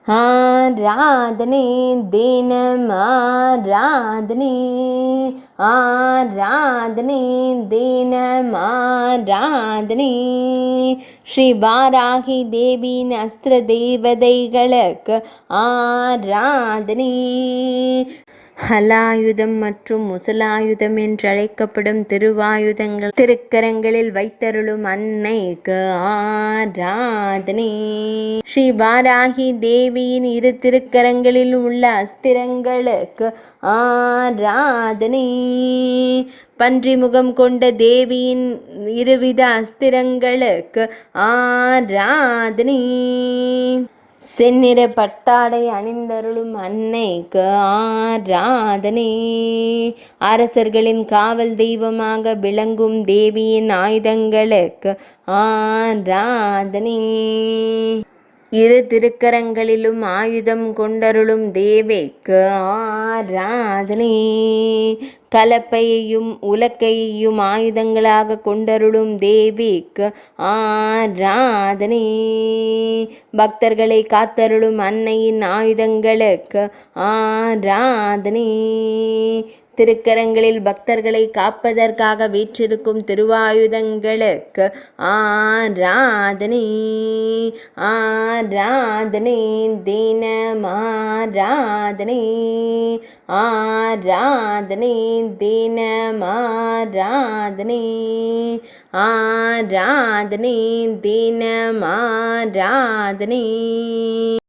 ஆராதனை தினம் ஆராதனை, ஆராதனை தினம் ஆராதனை. ஸ்ரீ வாராகி தேவியின் அஸ்திர தேவதைகளுக்கு ஆராதனை. ஹலாயுதம் மற்றும் முசலாயுதம் என்றழைக்கப்படும் திருவாயுதங்கள் திருக்கரங்களில் வைத்தருளும் அன்னைக்கு ஆராதனை. ஸ்ரீ வாராகி தேவியின் இரு திருக்கரங்களில் உள்ள அஸ்திரங்களுக்கு ஆராதனை. பன்றிமுகம் கொண்ட தேவியின் இருவித அஸ்திரங்களுக்கு ஆராதனை. செந்நிற பட்டாடை அணிந்தருளும் அன்னைக்கு ஆராதனை. அரசர்களின் காவல் தெய்வமாக விளங்கும் தேவியின் ஆயுதங்களுக்கு ஆராதனை. இரு திருக்கரங்களிலும் ஆயுதம் கொண்டருளும் தேவிக்கு ஆராதனை. கலப்பையையும் உலக்கையையும் ஆயுதங்களாக கொண்டருளும் தேவிக்கு ஆராதனை. பக்தர்களை காத்தருளும் அன்னையின் ஆயுதங்களுக்கு ஆராதனை. திருக்கரங்களில் பக்தர்களை காப்பதற்காக வீற்றிருக்கும் திருவாயுதங்களுக்கு ஆராதனை. ஆராதனை தினம் ஆராதனை, ஆராதனை தினம் ஆராதனை, ஆராதனை தினம் ஆராதனை.